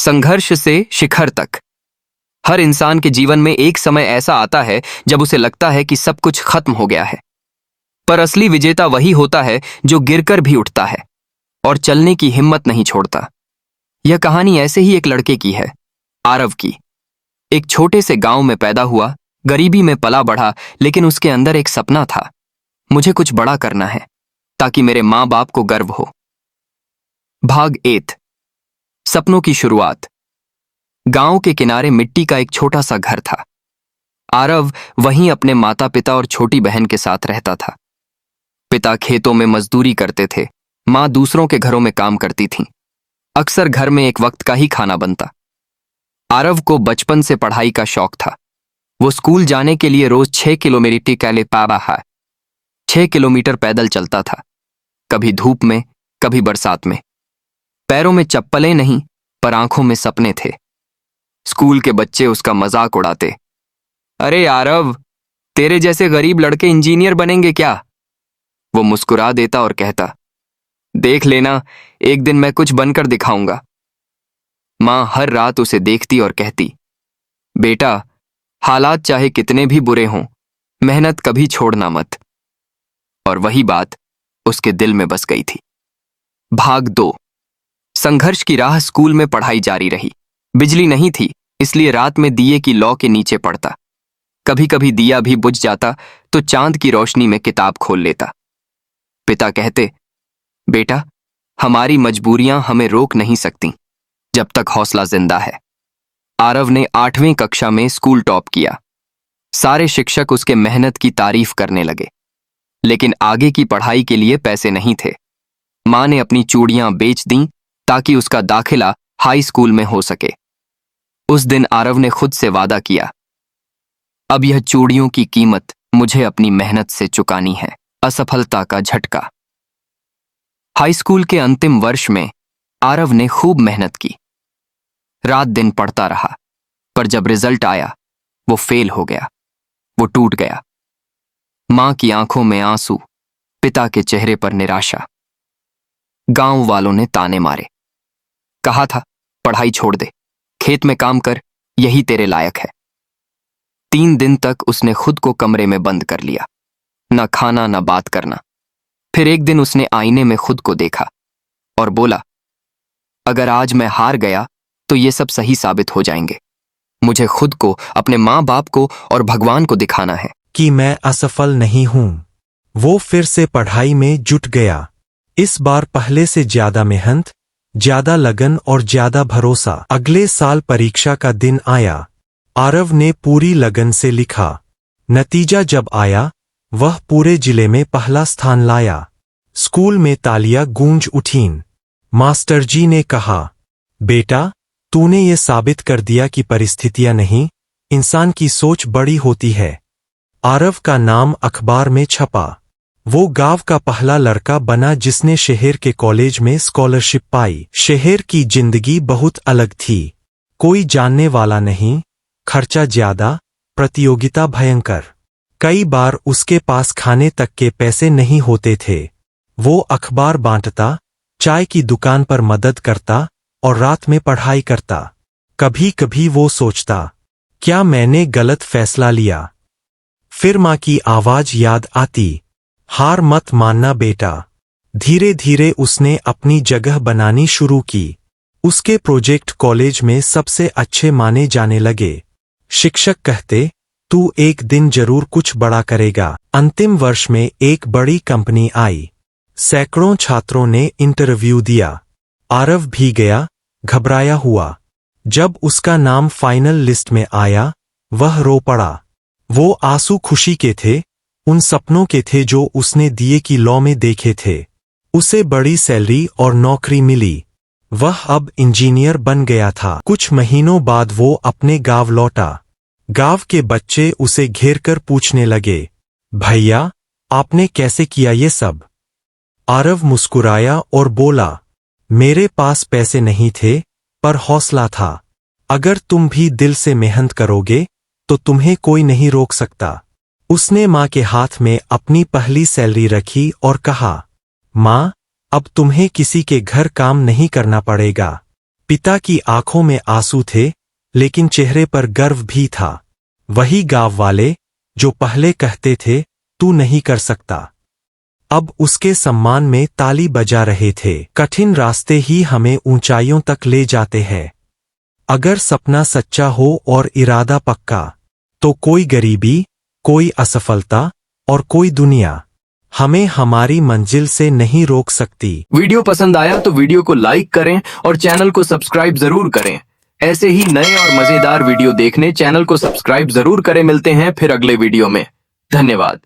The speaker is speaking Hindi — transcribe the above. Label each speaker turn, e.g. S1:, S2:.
S1: संघर्ष से शिखर तक। हर इंसान के जीवन में एक समय ऐसा आता है जब उसे लगता है कि सब कुछ खत्म हो गया है, पर असली विजेता वही होता है जो गिरकर भी उठता है और चलने की हिम्मत नहीं छोड़ता। यह कहानी ऐसे ही एक लड़के की है, आरव की। एक छोटे से गांव में पैदा हुआ, गरीबी में पला बढ़ा, लेकिन उसके अंदर एक सपना था, मुझे कुछ बड़ा करना है ताकि मेरे माँ बाप को गर्व हो। भाग 8, सपनों की शुरुआत। गांव के किनारे मिट्टी का एक छोटा सा घर था। आरव वहीं अपने माता पिता और छोटी बहन के साथ रहता था। पिता खेतों में मजदूरी करते थे, माँ दूसरों के घरों में काम करती थीं। अक्सर घर में एक वक्त का ही खाना बनता। आरव को बचपन से पढ़ाई का शौक था। वो स्कूल जाने के लिए रोज 6 किलोमीटर कैले पावा है 6 किलोमीटर पैदल चलता था, कभी धूप में, कभी बरसात में। पैरों में चप्पलें नहीं, पर आंखों में सपने थे। स्कूल के बच्चे उसका मजाक उड़ाते, अरे आरव, तेरे जैसे गरीब लड़के इंजीनियर बनेंगे क्या? वो मुस्कुरा देता और कहता, देख लेना, एक दिन मैं कुछ बनकर दिखाऊंगा। मां हर रात उसे देखती और कहती, बेटा, हालात चाहे कितने भी बुरे हों, मेहनत कभी छोड़ना मत। और वही बात उसके दिल में बस गई थी। भाग 2, संघर्ष की राह। स्कूल में पढ़ाई जारी रही। बिजली नहीं थी, इसलिए रात में दिए की लौ के नीचे पढ़ता। कभी कभी दिया भी बुझ जाता तो चांद की रोशनी में किताब खोल लेता। पिता कहते, बेटा, हमारी मजबूरियां हमें रोक नहीं सकती जब तक हौसला जिंदा है। आरव ने 8वीं कक्षा में स्कूल टॉप किया। सारे शिक्षक उसके मेहनत की तारीफ करने लगे, लेकिन आगे की पढ़ाई के लिए पैसे नहीं थे। मां ने अपनी चूड़ियां बेच दीं ताकि उसका दाखिला हाई स्कूल में हो सके। उस दिन आरव ने खुद से वादा किया, अब यह चूड़ियों की कीमत मुझे अपनी मेहनत से चुकानी है। असफलता का झटका। हाई स्कूल के अंतिम वर्ष में आरव ने खूब मेहनत की। रात दिन पढ़ता रहा, पर जब रिजल्ट आया वो फेल हो गया। वो टूट गया। मां की आंखों में आंसू, पिता के चेहरे पर निराशा। गांव वालों ने ताने मारे, कहा था पढ़ाई छोड़ दे, खेत में काम कर, यही तेरे लायक है। 3 दिन तक उसने खुद को कमरे में बंद कर लिया, न खाना न बात करना। फिर एक दिन उसने आईने में खुद को देखा और बोला, अगर आज मैं हार गया तो ये सब सही साबित हो जाएंगे। मुझे खुद को, अपने माँ बाप को और भगवान को दिखाना है
S2: कि मैं असफल नहीं हूं। वो फिर से पढ़ाई में जुट गया। इस बार पहले से ज्यादा मेहनत, ज्यादा लगन और ज्यादा भरोसा। अगले साल परीक्षा का दिन आया। आरव ने पूरी लगन से लिखा। नतीजा जब आया, वह पूरे जिले में पहला स्थान लाया। स्कूल में तालियां गूंज उठीं। मास्टर जी ने कहा, बेटा, तूने ये साबित कर दिया कि परिस्थितियां नहीं, इंसान की सोच बड़ी होती है। आरव का नाम अखबार में छपा। वो गांव का पहला लड़का बना जिसने शहर के कॉलेज में स्कॉलरशिप पाई। शहर की जिंदगी बहुत अलग थी। कोई जानने वाला नहीं, खर्चा ज्यादा, प्रतियोगिता भयंकर। कई बार उसके पास खाने तक के पैसे नहीं होते थे। वो अखबार बांटता, चाय की दुकान पर मदद करता और रात में पढ़ाई करता। कभी कभी वो सोचता, क्या मैंने गलत फैसला लिया? फिर माँ की आवाज याद आती, हार मत मानना बेटा। धीरे धीरे उसने अपनी जगह बनानी शुरू की। उसके प्रोजेक्ट कॉलेज में सबसे अच्छे माने जाने लगे। शिक्षक कहते, तू एक दिन जरूर कुछ बड़ा करेगा। अंतिम वर्ष में एक बड़ी कंपनी आई। सैकड़ों छात्रों ने इंटरव्यू दिया। आरव भी गया, घबराया हुआ। जब उसका नाम फाइनल लिस्ट में आया, वह रो पड़ा। वो आंसू खुशी के थे, उन सपनों के थे जो उसने दिए की लौ में देखे थे। उसे बड़ी सैलरी और नौकरी मिली। वह अब इंजीनियर बन गया था। कुछ महीनों बाद वो अपने गांव लौटा। गांव के बच्चे उसे घेरकर पूछने लगे, भैया, आपने कैसे किया ये सब? आरव मुस्कुराया और बोला, मेरे पास पैसे नहीं थे, पर हौसला था। अगर तुम भी दिल से मेहनत करोगे तो तुम्हें कोई नहीं रोक सकता। उसने माँ के हाथ में अपनी पहली सैलरी रखी और कहा, माँ, अब तुम्हें किसी के घर काम नहीं करना पड़ेगा। पिता की आंखों में आंसू थे, लेकिन चेहरे पर गर्व भी था। वही गांव वाले जो पहले कहते थे तू नहीं कर सकता, अब उसके सम्मान में ताली बजा रहे थे। कठिन रास्ते ही हमें ऊंचाइयों तक ले जाते हैं। अगर सपना सच्चा हो और इरादा पक्का, तो कोई गरीबी, कोई असफलता और कोई दुनिया हमें हमारी मंजिल से नहीं रोक सकती।
S1: वीडियो पसंद आया तो वीडियो को लाइक करें और चैनल को सब्सक्राइब जरूर करें। ऐसे ही नए और मजेदार वीडियो देखने चैनल को सब्सक्राइब जरूर करें। मिलते हैं फिर अगले वीडियो में। धन्यवाद।